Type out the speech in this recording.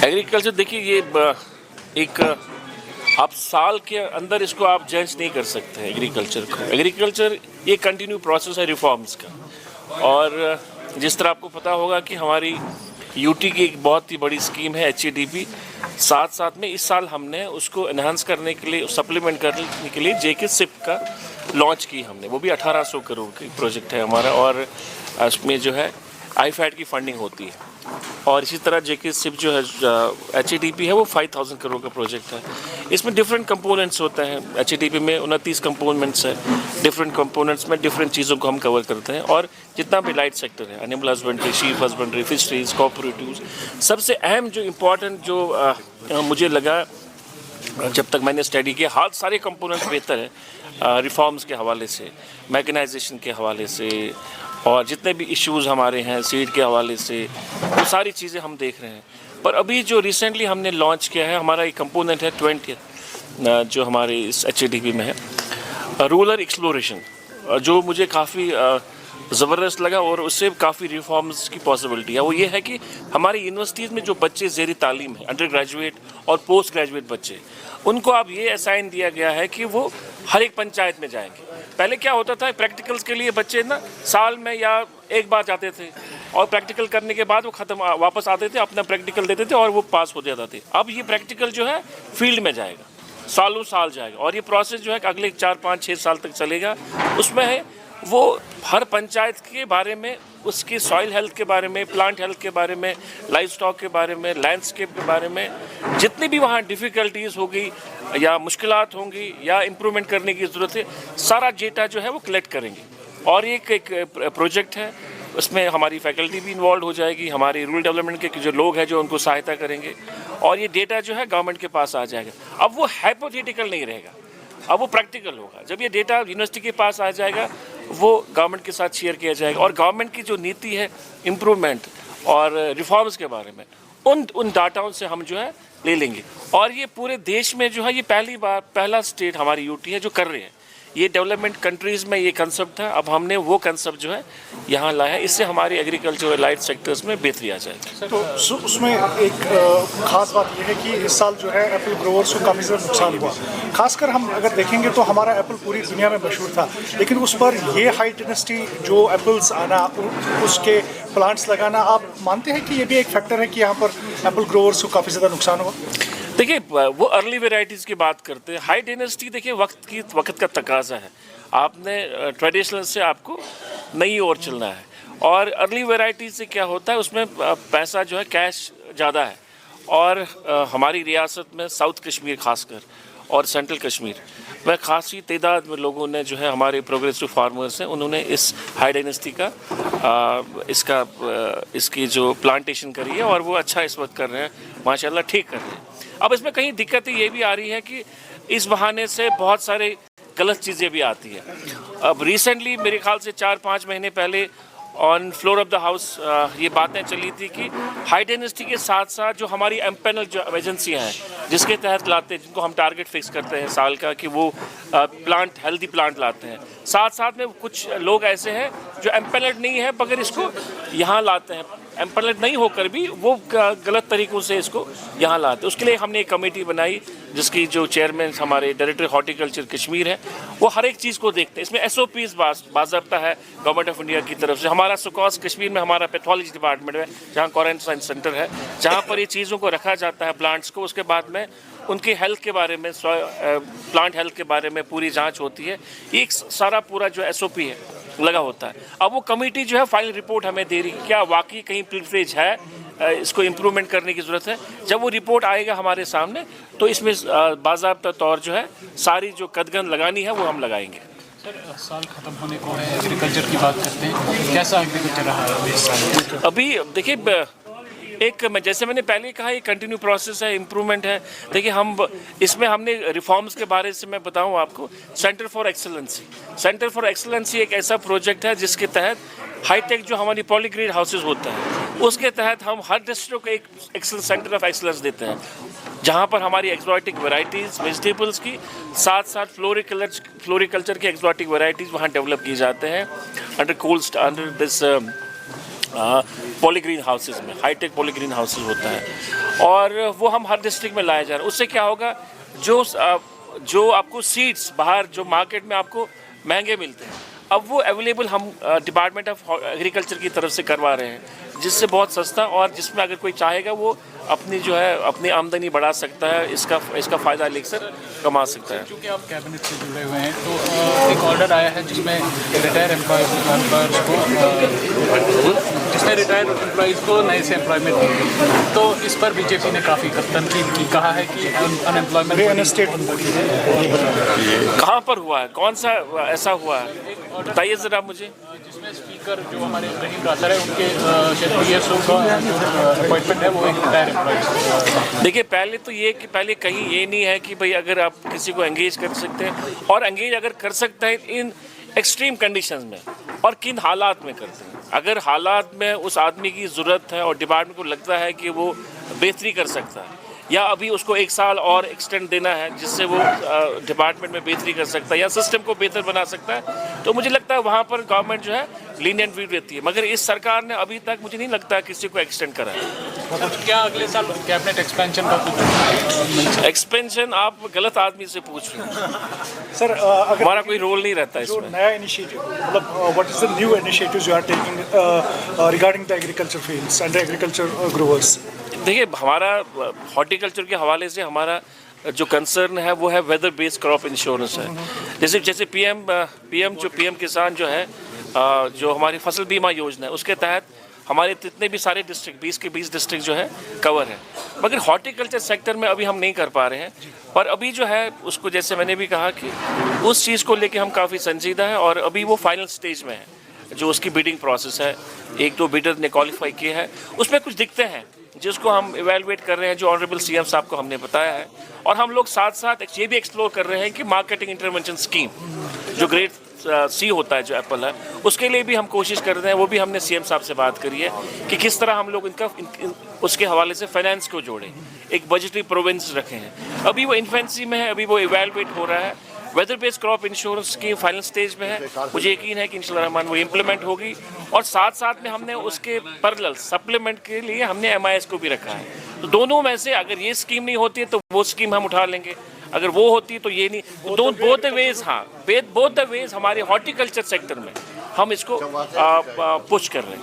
Agriculture देखिए ये एक आप साल के अंदर इसको आप जज नहीं कर सकते एग्रीकल्चर को। एग्रीकल्चर ये कंटिन्यू प्रोसेस है रिफॉर्म्स का। और जिस तरह आपको पता होगा कि हमारी यूटी की एक बहुत ही बड़ी स्कीम है HADP, साथ साथ में इस साल हमने उसको एनहांस करने के लिए, सप्लीमेंट करने के लिए JK SIP का लॉन्च की हमने। वो भी 1800 करोड़ की प्रोजेक्ट है हमारा, और उसमें जो है IFAD की फंडिंग होती है। और इसी तरह JK SIP जो है HADP है वो 5000 करोड़ का प्रोजेक्ट है। इसमें डिफरेंट कंपोनेंट्स होते हैं। HADP में 29 कंपोनेंट्स है। डिफरेंट कंपोनेंट्स में डिफरेंट चीज़ों को हम कवर करते हैं। और जितना भी लाइट सेक्टर है, animal husbandry, sheep husbandry, fisheries, cooperatives, सबसे अहम जो इम्पोर्टेंट जो मुझे लगा जब तक मैंने स्टडी किया, हाल सारे कंपोनेंट्स बेहतर है रिफॉर्म्स के हवाले से, मैकेनाइजेशन के हवाले से, और जितने भी इश्यूज़ हमारे हैं सीड के हवाले से, वो सारी चीज़ें हम देख रहे हैं। पर अभी जो रिसेंटली हमने लॉन्च किया है, हमारा एक कंपोनेंट है 20 जो हमारे इस HADP में है, रूरल एक्सप्लोरेशन, जो मुझे काफ़ी ज़बरदस्त लगा और उससे काफ़ी रिफॉर्म्स की पॉसिबिलिटी है। वो ये है कि हमारी यूनिवर्सिटीज़ में जो बच्चे ज़ेरी तालीम है, अंडर ग्रेजुएट और पोस्ट ग्रेजुएट बच्चे, उनको अब ये असाइन दिया गया है कि वो हर एक पंचायत में जाएंगे। पहले क्या होता था, प्रैक्टिकल्स के लिए बच्चे ना साल में या एक बार जाते थे, और प्रैक्टिकल करने के बाद वो ख़त्म वापस आते थे, अपना प्रैक्टिकल देते थे और वो पास हो जाते थे। अब ये प्रैक्टिकल जो है फील्ड में जाएगा, सालों साल जाएगा, और ये प्रोसेस जो है अगले 4, 5, 6 साल तक चलेगा। उसमें है वो हर पंचायत के बारे में, उसकी सॉइल हेल्थ के बारे में, प्लांट हेल्थ के बारे में, लाइफ स्टॉक के बारे में, लैंडस्केप के बारे में, जितनी भी वहाँ डिफ़िकल्टीज़ होगी या मुश्किलात होंगी या इम्प्रूवमेंट करने की ज़रूरत है, सारा डेटा जो है वो कलेक्ट करेंगे। और एक प्रोजेक्ट है, उसमें हमारी फैकल्टी भी इन्वॉल्व हो जाएगी, हमारे रूरल डेवलपमेंट के जो लोग हैं जो उनको सहायता करेंगे, और ये डेटा जो है गवर्नमेंट के पास आ जाएगा। अब वो हाइपोथेटिकल नहीं रहेगा, अब वो प्रैक्टिकल होगा। जब ये डेटा यूनिवर्सिटी के पास आ जाएगा, वो गवर्नमेंट के साथ शेयर किया जाएगा, और गवर्नमेंट की जो नीति है इम्प्रूवमेंट और रिफॉर्म्स के बारे में, उन डाटाओं से हम जो है ले लेंगे। और ये पूरे देश में जो है ये पहला स्टेट हमारी यूटी है जो कर रहे हैं। ये डेवलपमेंट कंट्रीज़ में ये कंसेप्ट था, अब हमने वो कंसेप्ट जो है यहाँ लाया है। इससे हमारे एग्रीकल्चर और लाइट सेक्टर्स में बेहतरी आ जाएगी। तो उसमें एक ख़ास बात यह है कि इस साल जो है एप्पल ग्रोवर्स को काफ़ी ज़्यादा नुकसान हुआ। खासकर हम अगर देखेंगे तो हमारा एप्पल पूरी दुनिया में मशहूर था, लेकिन उस पर ये हाई डेंसिटी जो एप्पल्स आना, उसके प्लांट्स लगाना, आप मानते हैं कि ये भी एक फैक्टर है कि यहाँ पर एप्पल ग्रोवर्स को काफ़ी ज़्यादा नुकसान हुआ? देखिए, वो अर्ली वेराइटीज़ की बात करते हैं। हाई डेंसिटी देखिए वक्त का तकाजा है। आपने ट्रेडिशनल से आपको नई ओर चलना है, और अर्ली वेराइटीज़ से क्या होता है, उसमें पैसा जो है कैश ज़्यादा है। और हमारी रियासत में साउथ कश्मीर खासकर और सेंट्रल कश्मीर में खासी तादाद में लोगों ने जो है, हमारे प्रोग्रेसिव फार्मर्स हैं, उन्होंने इस हाई डेंसिटी का इसकी जो प्लांटेशन करी है, और वो अच्छा इस वक्त कर रहे हैं, माशाल्लाह ठीक कर रहे हैं। अब इसमें कहीं दिक्कतें ये भी आ रही है कि इस बहाने से बहुत सारे गलत चीज़ें भी आती है। अब रिसेंटली मेरे ख्याल से 4-5 महीने पहले on floor of the house ये बातें चली थी कि हाई डेंसिटी के साथ साथ जो हमारी एम्पेनल जो एजेंसियाँ हैं, जिसके तहत लाते हैं, जिनको हम टारगेट फिक्स करते हैं साल का कि वो प्लांट हेल्दी प्लांट लाते हैं, साथ साथ में कुछ लोग ऐसे हैं जो एम्पेनल्ड नहीं है मगर इसको यहाँ लाते हैं, एम्पेनल्ड नहीं होकर भी वो गलत तरीक़ों से इसको यहाँ लाते हैं। उसके लिए हमने एक कमेटी बनाई जिसकी जो चेयरमैन हमारे डायरेक्टर हॉर्टिकल्चर कश्मीर है, वो हर एक चीज़ को देखते हैं। इसमें SOPs बाज़ाब्ता है गवर्नमेंट ऑफ इंडिया की तरफ से। हमारा सुकॉस कश्मीर में हमारा पैथोलॉजी डिपार्टमेंट है, जहाँ क्वारंटाइन सेंटर है, जहाँ पर ये चीज़ों को रखा जाता है प्लांट्स को। उसके बाद में उनकी हेल्थ के बारे में, प्लांट हेल्थ के बारे में पूरी जांच होती है। एक सारा पूरा जो SOP है लगा होता है। अब वो कमेटी जो है फाइनल रिपोर्ट हमें दे रही है, क्या वाकई कहीं प्रिविलेज है, इसको इम्प्रूवमेंट करने की ज़रूरत है। जब वो रिपोर्ट आएगा हमारे सामने, तो इसमें बाज़ाब्ता तौर जो है सारी जो कदगन लगानी है वो हम लगाएंगे। सर, साल ख़त्म होने को है, एग्रीकल्चर की बात करते हैं, कैसा एग्रीकल्चर रहा है इस साल? अभी देखिए, जैसे मैंने पहले कहा, ये कंटिन्यू प्रोसेस है, इम्प्रूवमेंट है। देखिए, इसमें हमने रिफॉर्म्स के बारे से मैं बताऊं आपको, सेंटर फॉर एक्सेलेंसी एक ऐसा प्रोजेक्ट है जिसके तहत हाईटेक जो हमारी पॉलीग्रेड हाउसेज होते हैं, उसके तहत हम हर डिस्ट्रिक्ट को एक सेंटर ऑफ एक्सेलेंस देते हैं, जहाँ पर हमारी एक्सोटिक वैरायटीज़ वेजिटेबल्स की साथ साथ फ्लोरिकल्चर की एक्सोटिक वैरायटीज़ वहाँ डेवलप की जाते हैं अंडर दिस पॉलीग्रीन हाउसेज में। हाईटेक पॉलीग्रीन हाउसेज होता है। और वो हम हर डिस्ट्रिक्ट में लाए जा रहे हैं। उससे क्या होगा, जो आपको सीड्स बाहर जो मार्केट में आपको महंगे मिलते हैं, अब वो अवेलेबल हम डिपार्टमेंट ऑफ एग्रीकल्चर की तरफ से करवा रहे हैं, जिससे बहुत सस्ता और जिसमें अगर कोई चाहेगा वो अपनी जो है अपनी आमदनी बढ़ा सकता है, इसका फ़ायदा लेकर कमा सकता है। क्योंकि आप कैबिनेट से जुड़े हुए हैं तो एक ऑर्डर आया है जिसमें रिटायर एम्प्लॉयज़ को नए से एम्प्लॉयमेंट दी, तो इस पर बीजेपी ने काफ़ी तनकीद की, कहा है कि अनएम्प्लॉयमेंट कहाँ पर हुआ है, कौन सा ऐसा हुआ है, बताइए ज़रा मुझे। जिसमें स्पीकर जो हमारे रहीम रासर है उनके PSO का जो अपॉइंटमेंट है वो एक रिटायर एम्प्लॉय। देखिए, पहले तो ये कि पहले कहीं ये नहीं है कि भाई अगर आप किसी को एंगेज कर सकते हैं, और एंगेज अगर कर सकते हैं इन एक्सट्रीम कंडीशंस में और किन हालात में करते हैं। अगर हालात में उस आदमी की ज़रूरत है और डिपार्टमेंट को लगता है कि वो बेहतरी कर सकता है, या अभी उसको 1 साल और एक्सटेंड देना है जिससे वो डिपार्टमेंट में बेहतरी कर सकता है या सिस्टम को बेहतर बना सकता है, तो मुझे लगता है वहाँ पर गवर्नमेंट जो है लीनियंट व्यू देती है। मगर इस सरकार ने अभी तक मुझे नहीं लगता किसी को एक्सटेंड करा है। क्या अगले साल कैबिनेट एक्सपेंशन का कुछ एक्सपेंशन आप गलत आदमी से पूछ रहे हैं सर, अगर हमारा कोई रोल नहीं रहता जो इसमें। नया इनिशिएटिव, मतलब what is the new initiatives you are taking regarding the agriculture fields and agriculture growers? देखिए, हमारा हॉर्टिकल्चर के हवाले से हमारा जो कंसर्न है वो है वेदर बेस्ड क्रॉप इंश्योरेंस है। जैसे पीएम किसान जो है, जो हमारी फसल बीमा योजना है, उसके तहत हमारे जितने भी सारे डिस्ट्रिक्ट 20 के 20 डिस्ट्रिक्ट जो है कवर है। मगर हॉर्टिकल्चर सेक्टर में अभी हम नहीं कर पा रहे हैं, पर अभी जो है उसको, जैसे मैंने भी कहा कि उस चीज़ को लेके हम काफ़ी संजीदा हैं और अभी वो फाइनल स्टेज में है। जो उसकी बिडिंग प्रोसेस है, 1-2 बिडर ने क्वालिफाई किए हैं, उसमें कुछ दिक्कतें हैं जिसको हम इवेलुएट कर रहे हैं, जो ऑनरेबल सीएम साहब को हमने बताया है। और हम लोग साथ साथ ये भी एक्सप्लोर कर रहे हैं कि मार्केटिंग इंटरवेंशन स्कीम जो ग्रेड सी होता है, जो एप्पल है, उसके लिए भी हम कोशिश कर रहे हैं। वो भी हमने सीएम साहब से बात करी है कि किस तरह हम लोग उसके हवाले से फाइनेंस को जोड़ें, एक बजटरी प्रोविंस रखे हैं। अभी वो इन्फेंसी में है, अभी वो इवेलुएट हो रहा है। Weather based crop insurance scheme final stage में है, मुझे यकीन है कि इंशाल्लाह रहमान वो इम्प्लीमेंट होगी। और साथ में हमने उसके पैरेलल सप्लीमेंट के लिए हमने MIS को भी रखा है। तो दोनों में से अगर ये स्कीम नहीं होती है तो वो स्कीम हम उठा लेंगे, अगर वो होती तो ये नहीं। बोथ द वेज हमारे हॉर्टिकल्चर सेक्टर में हम इसको पुश कर रहे हैं।